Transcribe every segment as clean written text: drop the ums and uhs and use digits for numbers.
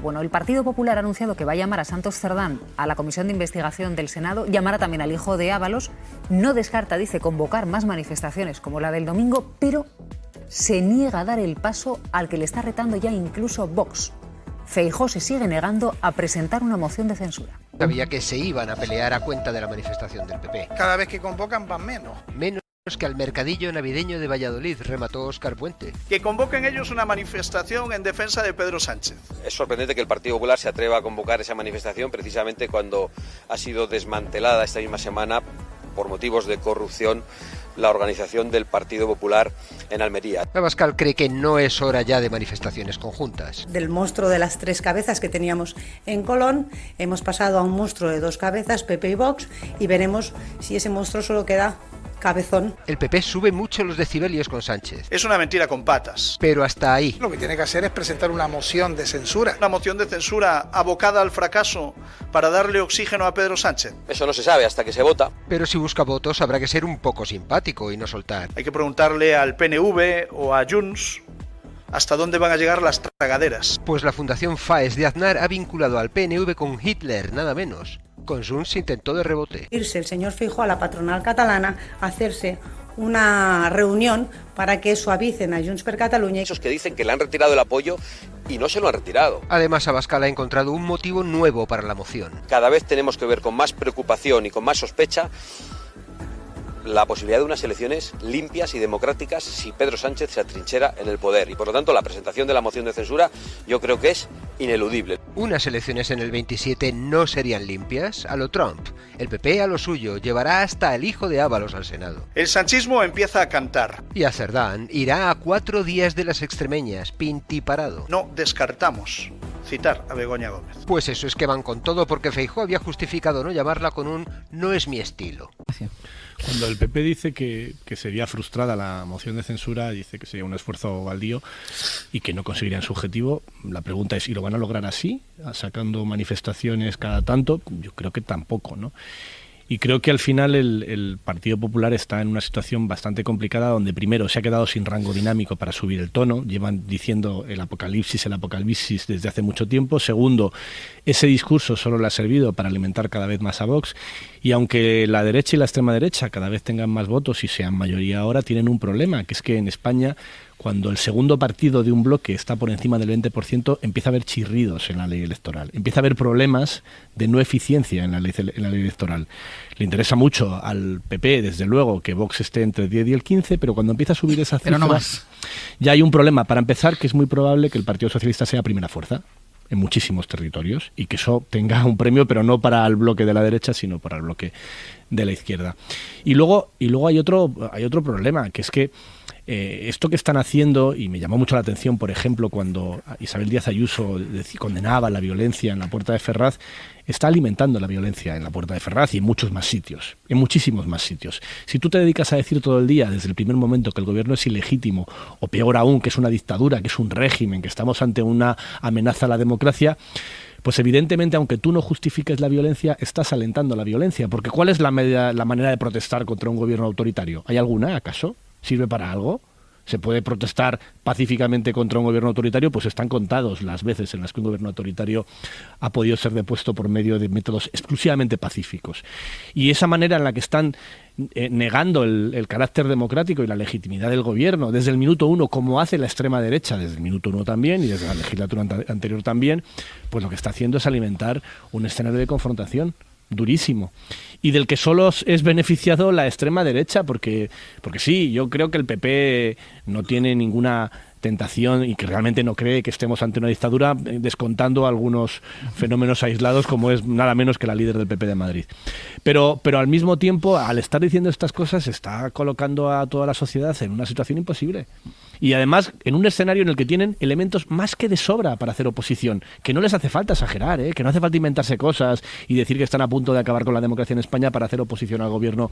Bueno, el Partido Popular ha anunciado que va a llamar a Santos Cerdán a la Comisión de Investigación del Senado, llamará también al hijo de Ábalos, no descarta, dice, convocar más manifestaciones como la del domingo, pero se niega a dar el paso al que le está retando ya incluso Vox. Feijóo se sigue negando a presentar una moción de censura. Sabía que se iban a pelear a cuenta de la manifestación del PP. Cada vez que convocan van menos. Menos que al mercadillo navideño de Valladolid, remató Óscar Puente. Que convoquen ellos una manifestación en defensa de Pedro Sánchez. Es sorprendente que el Partido Popular se atreva a convocar esa manifestación precisamente cuando ha sido desmantelada esta misma semana por motivos de corrupción la organización del Partido Popular en Almería. Abascal cree que no es hora ya de manifestaciones conjuntas. Del monstruo de las 3 cabezas que teníamos en Colón, hemos pasado a un monstruo de 2 cabezas, PP y Vox, y veremos si ese monstruo solo queda cabezón. El PP sube mucho los decibelios con Sánchez. Es una mentira con patas. Pero hasta ahí. Lo que tiene que hacer es presentar una moción de censura. Una moción de censura abocada al fracaso para darle oxígeno a Pedro Sánchez. Eso no se sabe hasta que se vota. Pero si busca votos habrá que ser un poco simpático y no soltar. Hay que preguntarle al PNV o a Junts hasta dónde van a llegar las tragaderas. Pues la Fundación FAES de Aznar ha vinculado al PNV con Hitler, nada menos. Con Junts intentó de rebote. Irse el señor Feijóo a la patronal catalana a hacerse una reunión para que suavicen a Junts per Catalunya. Esos que dicen que le han retirado el apoyo y no se lo han retirado. Además, Abascal ha encontrado un motivo nuevo para la moción. Cada vez tenemos que ver con más preocupación y con más sospecha la posibilidad de unas elecciones limpias y democráticas si Pedro Sánchez se atrinchera en el poder. Y por lo tanto la presentación de la moción de censura yo creo que es ineludible. Unas elecciones en el 27 no serían limpias a lo Trump. El PP a lo suyo llevará hasta el hijo de Ábalos al Senado. El sanchismo empieza a cantar. Y a Cerdán irá a 4 días de las extremeñas, pintiparado. No descartamos citar a Begoña Gómez. Pues eso es que van con todo porque Feijóo había justificado no llamarla con un "no es mi estilo". Cuando el PP dice que sería frustrada la moción de censura, dice que sería un esfuerzo baldío y que no conseguirían su objetivo, la pregunta es, ¿y lo van a lograr así? ¿Sacando manifestaciones cada tanto? Yo creo que tampoco, ¿no? Y creo que al final el Partido Popular está en una situación bastante complicada donde primero se ha quedado sin rango dinámico para subir el tono, llevan diciendo el apocalipsis desde hace mucho tiempo. Segundo, ese discurso solo le ha servido para alimentar cada vez más a Vox y aunque la derecha y la extrema derecha cada vez tengan más votos y sean mayoría ahora, tienen un problema, que es que en España cuando el segundo partido de un bloque está por encima del 20%, empieza a haber chirridos en la ley electoral, empieza a haber problemas de no eficiencia en la ley electoral. Le interesa mucho al PP, desde luego, que Vox esté entre el 10 y el 15, pero cuando empieza a subir esa cifra, no más. Ya hay un problema. Para empezar, que es muy probable que el Partido Socialista sea primera fuerza en muchísimos territorios y que eso tenga un premio, pero no para el bloque de la derecha, sino para el bloque de la izquierda. Y luego hay otro problema, que es que esto que están haciendo, y me llamó mucho la atención, por ejemplo, cuando Isabel Díaz Ayuso condenaba la violencia en la Puerta de Ferraz, está alimentando la violencia en la Puerta de Ferraz y en muchos más sitios, en muchísimos más sitios. Si tú te dedicas a decir todo el día, desde el primer momento, que el gobierno es ilegítimo, o peor aún, que es una dictadura, que es un régimen, que estamos ante una amenaza a la democracia, pues evidentemente, aunque tú no justifiques la violencia, estás alentando la violencia. Porque ¿cuál es la manera de protestar contra un gobierno autoritario? ¿Hay alguna, acaso? ¿Sirve para algo? ¿Se puede protestar pacíficamente contra un gobierno autoritario? Pues están contados las veces en las que un gobierno autoritario ha podido ser depuesto por medio de métodos exclusivamente pacíficos. Y esa manera en la que están negando el carácter democrático y la legitimidad del gobierno desde el minuto uno, como hace la extrema derecha desde el minuto uno también y desde la legislatura anterior también, pues lo que está haciendo es alimentar un escenario de confrontación durísimo y del que solo es beneficiado la extrema derecha porque sí, yo creo que el PP no tiene ninguna tentación y que realmente no cree que estemos ante una dictadura, descontando algunos fenómenos aislados como es nada menos que la líder del PP de Madrid. Pero al mismo tiempo, al estar diciendo estas cosas, está colocando a toda la sociedad en una situación imposible. Y además en un escenario en el que tienen elementos más que de sobra para hacer oposición, que no les hace falta exagerar, que no hace falta inventarse cosas y decir que están a punto de acabar con la democracia en España para hacer oposición al gobierno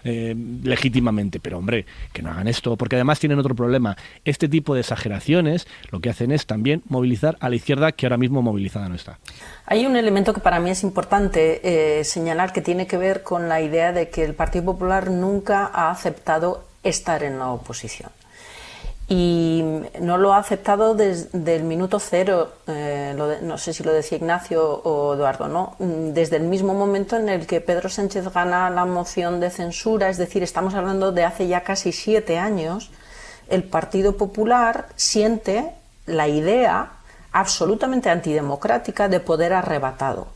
legítimamente. Pero hombre, que no hagan esto, porque además tienen otro problema. Este tipo de exageraciones lo que hacen es también movilizar a la izquierda, que ahora mismo movilizada no está. Hay un elemento que para mí es importante señalar, que tiene que ver con la idea de que el Partido Popular nunca ha aceptado estar en la oposición. y no lo ha aceptado desde el minuto cero, no sé si lo decía Ignacio o Eduardo, ¿no? Desde el mismo momento en el que Pedro Sánchez gana la moción de censura, es decir, estamos hablando de hace ya casi 7 años, el Partido Popular siente la idea absolutamente antidemocrática de poder arrebatado.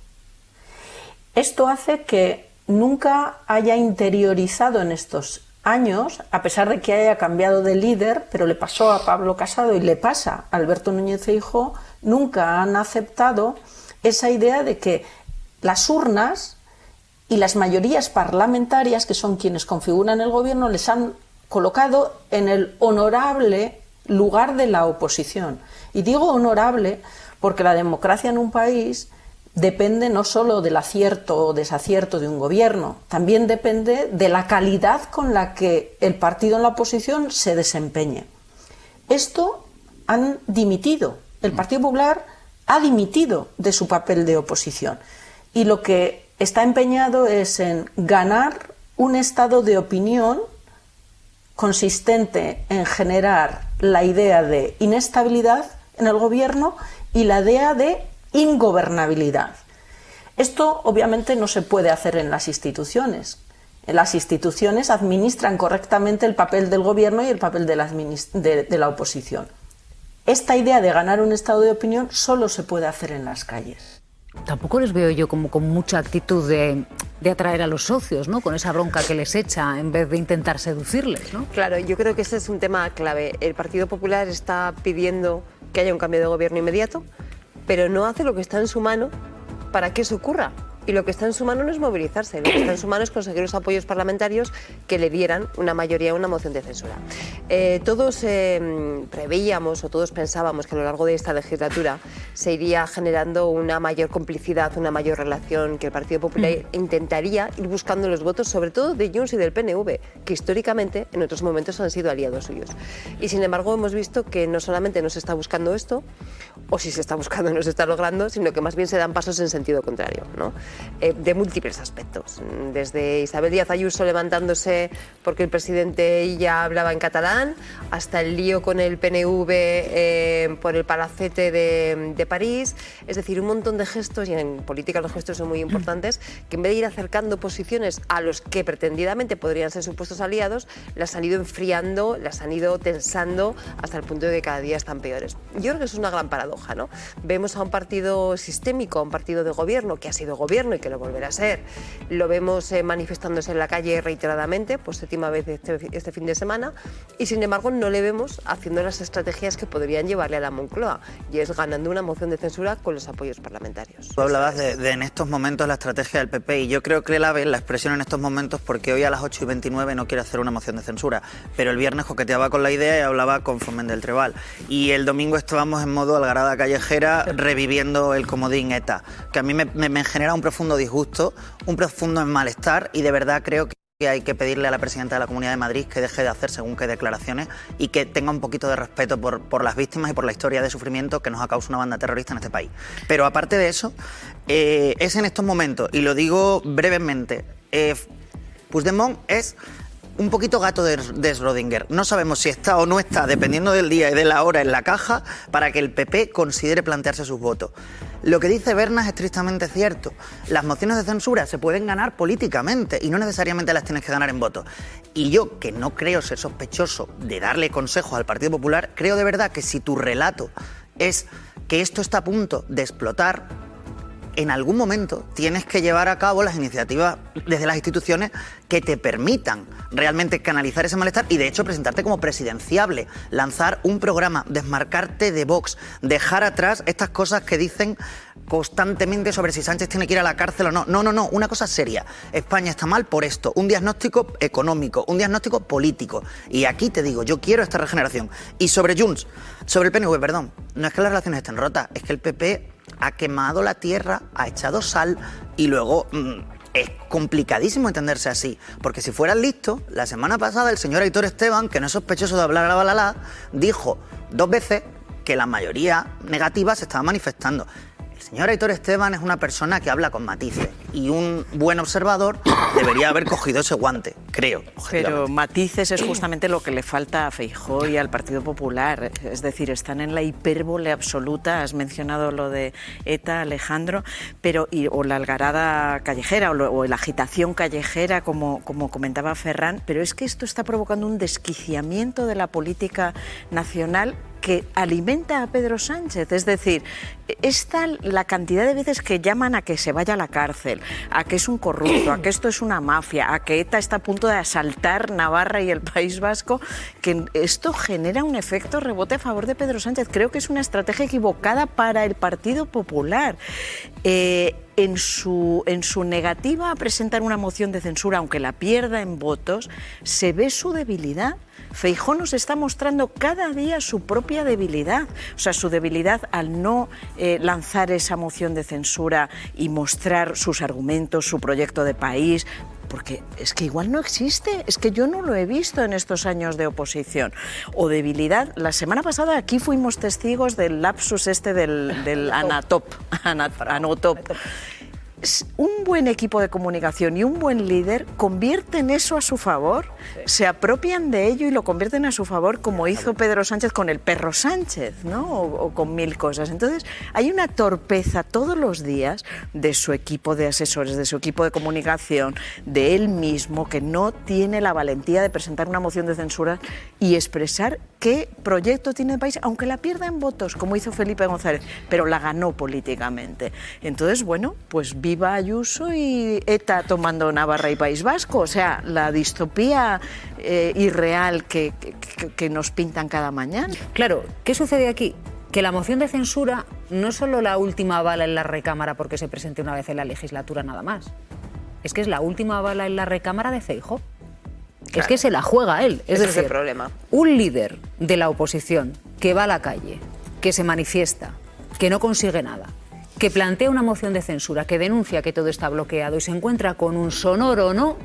Esto hace que nunca haya interiorizado en estos años, a pesar de que haya cambiado de líder, pero le pasó a Pablo Casado y le pasa a Alberto Núñez Feijóo, nunca han aceptado esa idea de que las urnas y las mayorías parlamentarias, que son quienes configuran el gobierno, les han colocado en el honorable lugar de la oposición. Y digo honorable porque la democracia en un país depende no solo del acierto o desacierto de un gobierno, también depende de la calidad con la que el partido en la oposición se desempeñe. Esto han dimitido. El Partido Popular ha dimitido de su papel de oposición. Y lo que está empeñado es en ganar un estado de opinión consistente en generar la idea de inestabilidad en el gobierno y la idea de ingobernabilidad. Esto obviamente no se puede hacer en las instituciones. Las instituciones administran correctamente el papel del gobierno y el papel de la oposición. Esta idea de ganar un estado de opinión solo se puede hacer en las calles. Tampoco les veo yo como con mucha actitud de atraer a los socios, ¿no? Con esa bronca que les echa en vez de intentar seducirles, ¿no? Claro, yo creo que ese es un tema clave. El Partido Popular está pidiendo que haya un cambio de gobierno inmediato, pero no hace lo que está en su mano para que eso ocurra. Y lo que está en su mano no es movilizarse, lo que está en su mano es conseguir los apoyos parlamentarios que le dieran una mayoría a una moción de censura. Todos preveíamos o todos pensábamos que a lo largo de esta legislatura se iría generando una mayor complicidad, una mayor relación, que el Partido Popular intentaría ir buscando los votos, sobre todo de Junts y del PNV, que históricamente en otros momentos han sido aliados suyos. Y sin embargo hemos visto que no solamente no se está buscando esto, o si se está buscando no se está logrando, sino que más bien se dan pasos en sentido contrario, ¿no? De múltiples aspectos, desde Isabel Díaz Ayuso levantándose porque el presidente ya hablaba en catalán, hasta el lío con el PNV por el palacete de París, es decir, un montón de gestos, y en política los gestos son muy importantes, que en vez de ir acercando posiciones a los que pretendidamente podrían ser supuestos aliados, las han ido enfriando, las han ido tensando hasta el punto de que cada día están peores. Yo creo que eso es una gran paradoja, ¿no? Vemos a un partido sistémico, a un partido de gobierno, que ha sido gobierno y que lo volverá a ser. Lo vemos manifestándose en la calle reiteradamente, por 7ª vez este fin de semana, y sin embargo no le vemos haciendo las estrategias que podrían llevarle a la Moncloa, y es ganando una moción de censura con los apoyos parlamentarios. Tú hablabas de en estos momentos la estrategia del PP, y yo creo que la expresión en estos momentos, porque hoy a las 8:29 no quiere hacer una moción de censura, pero el viernes coqueteaba con la idea y hablaba con Foment del Trebal, y el domingo estábamos en modo algarada callejera reviviendo el comodín ETA, que a mí me genera un profundo disgusto, un profundo malestar, y de verdad creo que hay que pedirle a la presidenta de la Comunidad de Madrid que deje de hacer según qué declaraciones y que tenga un poquito de respeto por las víctimas y por la historia de sufrimiento que nos ha causado una banda terrorista en este país. Pero aparte de eso, es en estos momentos, y lo digo brevemente, Puigdemont es un poquito gato de Schrödinger. No sabemos si está o no está, dependiendo del día y de la hora, en la caja para que el PP considere plantearse sus votos. Lo que dice Bernas es estrictamente cierto. Las mociones de censura se pueden ganar políticamente y no necesariamente las tienes que ganar en votos. Y yo, que no creo ser sospechoso de darle consejos al Partido Popular, creo de verdad que si tu relato es que esto está a punto de explotar, en algún momento tienes que llevar a cabo las iniciativas desde las instituciones que te permitan realmente canalizar ese malestar y de hecho presentarte como presidenciable, lanzar un programa, desmarcarte de Vox, dejar atrás estas cosas que dicen constantemente sobre si Sánchez tiene que ir a la cárcel o no. No, una cosa seria. España está mal por esto, un diagnóstico económico, un diagnóstico político. Y aquí te digo, yo quiero esta regeneración. Y sobre Junts, sobre el PNV, perdón, no es que las relaciones estén rotas, es que el PP ha quemado la tierra, ha echado sal y luego es complicadísimo entenderse así, porque si fueras listo, la semana pasada el señor Aitor Esteban, que no es sospechoso de hablar a la balala, dijo 2 veces que la mayoría negativa se estaba manifestando. El El señor Aitor Esteban es una persona que habla con matices y un buen observador debería haber cogido ese guante, creo. Pero matices es justamente lo que le falta a Feijóo y al Partido Popular. Es decir, están en la hipérbole absoluta. Has mencionado lo de ETA, Alejandro, pero o la algarada callejera o la agitación callejera, como comentaba Ferran, pero es que esto está provocando un desquiciamiento de la política nacional que alimenta a Pedro Sánchez. Es decir, es tal la cantidad de veces que llaman a que se vaya a la cárcel, a que es un corrupto, a que esto es una mafia, a que ETA está a punto de asaltar Navarra y el País Vasco, que esto genera un efecto rebote a favor de Pedro Sánchez. Creo que es una estrategia equivocada para el Partido Popular. En su negativa a presentar una moción de censura, aunque la pierda en votos, se ve su debilidad. Feijóo nos está mostrando cada día su propia debilidad, o sea, su debilidad al no lanzar esa moción de censura y mostrar sus argumentos, su proyecto de país, porque es que igual no existe, es que yo no lo he visto en estos años de oposición. O debilidad, la semana pasada aquí fuimos testigos del lapsus del Anatop. Un buen equipo de comunicación y un buen líder convierten eso a su favor, se apropian de ello y lo convierten a su favor, como hizo Pedro Sánchez con el perro Sánchez, ¿no? O con mil cosas. Entonces, hay una torpeza todos los días de su equipo de asesores, de su equipo de comunicación, de él mismo, que no tiene la valentía de presentar una moción de censura y expresar qué proyecto tiene el país, aunque la pierda en votos, como hizo Felipe González, pero la ganó políticamente. Entonces, bueno, pues viva Ayuso y ETA tomando Navarra y País Vasco. O sea, la distopía irreal que nos pintan cada mañana. Claro, ¿qué sucede aquí? Que la moción de censura no es solo la última bala en la recámara porque se presente una vez en la legislatura nada más. Es que es la última bala en la recámara de Feijóo. Claro. Es que se la juega él. Es decir, el problema. Un líder de la oposición que va a la calle, que se manifiesta, que no consigue nada, que plantea una moción de censura, que denuncia que todo está bloqueado y se encuentra con un sonoro no,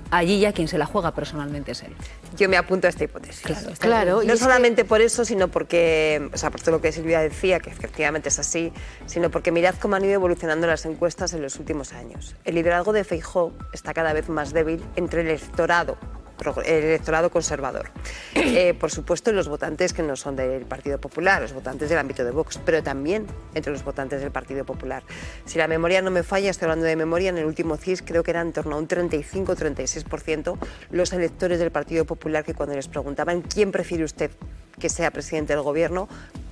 allí ya quien se la juega personalmente es él. Yo me apunto a esta hipótesis. Claro. No solamente por eso, sino porque, o sea, por todo lo que Silvia decía, que efectivamente es así, sino porque mirad cómo han ido evolucionando las encuestas en los últimos años. El liderazgo de Feijóo está cada vez más débil entre el electorado conservador. Por supuesto, los votantes que no son del Partido Popular, los votantes del ámbito de Vox, pero también entre los votantes del Partido Popular. Si la memoria no me falla, estoy hablando de memoria, en el último CIS creo que eran en torno a un 35-36% los electores del Partido Popular que cuando les preguntaban quién prefiere usted que sea presidente del gobierno,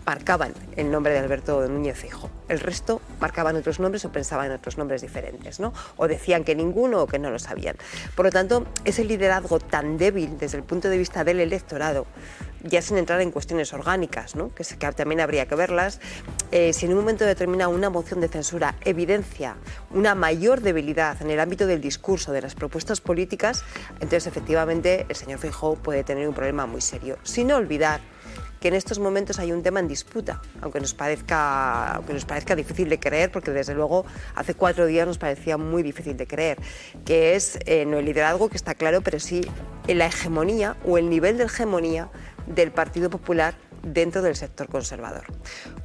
marcaban el nombre de Alberto Núñez Feijóo. El resto marcaban otros nombres o pensaban en otros nombres diferentes, ¿no? O decían que ninguno o que no lo sabían. Por lo tanto, ese liderazgo tan débil desde el punto de vista del electorado, ya sin entrar en cuestiones orgánicas, ¿no? que también habría que verlas, si en un momento determinado una moción de censura evidencia una mayor debilidad en el ámbito del discurso, de las propuestas políticas, entonces efectivamente el señor Feijóo puede tener un problema muy serio. Sin olvidar que en estos momentos hay un tema en disputa, aunque nos parezca difícil de creer, porque desde luego hace 4 días nos parecía muy difícil de creer, que es no el liderazgo, que está claro, pero sí la hegemonía o el nivel de hegemonía del Partido Popular dentro del sector conservador.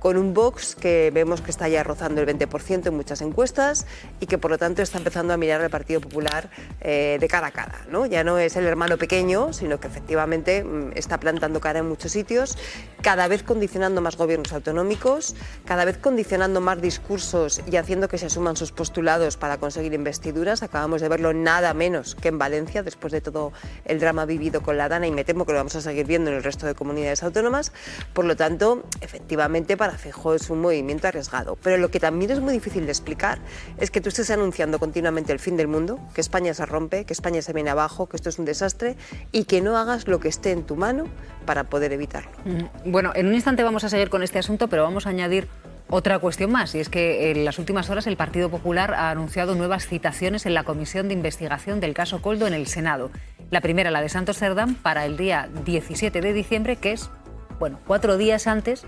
Con un Vox que vemos que está ya rozando el 20% en muchas encuestas y que por lo tanto está empezando a mirar al Partido Popular de cara a cara, ¿no? Ya no es el hermano pequeño, sino que efectivamente está plantando cara en muchos sitios, cada vez condicionando más gobiernos autonómicos, cada vez condicionando más discursos y haciendo que se asuman sus postulados para conseguir investiduras. Acabamos de verlo nada menos que en Valencia, después de todo el drama vivido con la Dana, y me temo que lo vamos a seguir viendo en el resto de comunidades autónomas. Por lo tanto, efectivamente, para Feijóo es un movimiento arriesgado. Pero lo que también es muy difícil de explicar es que tú estés anunciando continuamente el fin del mundo, que España se rompe, que España se viene abajo, que esto es un desastre, y que no hagas lo que esté en tu mano para poder evitarlo. Bueno, en un instante vamos a seguir con este asunto, pero vamos a añadir otra cuestión más, y es que en las últimas horas el Partido Popular ha anunciado nuevas citaciones en la comisión de investigación del caso Koldo en el Senado. La primera, la de Santos Cerdán, para el día 17 de diciembre, que es 4 días antes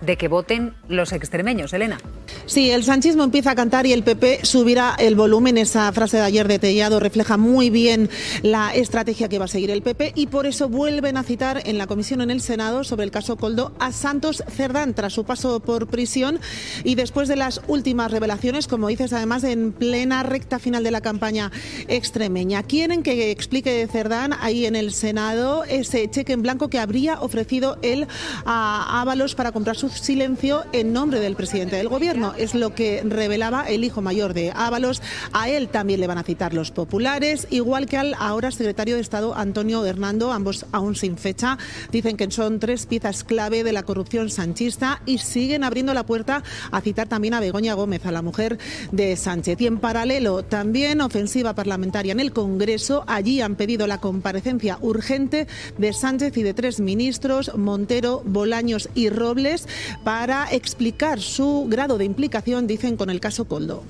de que voten los extremeños. Elena. Sí, el sanchismo empieza a cantar y el PP subirá el volumen. Esa frase de ayer de Tellado refleja muy bien la estrategia que va a seguir el PP y por eso vuelven a citar en la comisión en el Senado sobre el caso Koldo a Santos Cerdán tras su paso por prisión y después de las últimas revelaciones, como dices, además en plena recta final de la campaña extremeña. Quieren que explique Cerdán ahí en el Senado ese cheque en blanco que habría ofrecido él a Ábalos para comprar su silencio en nombre del presidente del gobierno. Es lo que revelaba el hijo mayor de Ábalos. A él también le van a citar los populares, igual que al ahora secretario de Estado Antonio Hernando, ambos aún sin fecha. Dicen que son 3 piezas clave de la corrupción sanchista y siguen abriendo la puerta a citar también a Begoña Gómez, a la mujer de Sánchez. Y en paralelo, también ofensiva parlamentaria en el Congreso. Allí han pedido la comparecencia urgente de Sánchez y de 3 ministros, Montero, Bolaños y Robles, para explicar su grado de implicación, dicen, con el caso Koldo.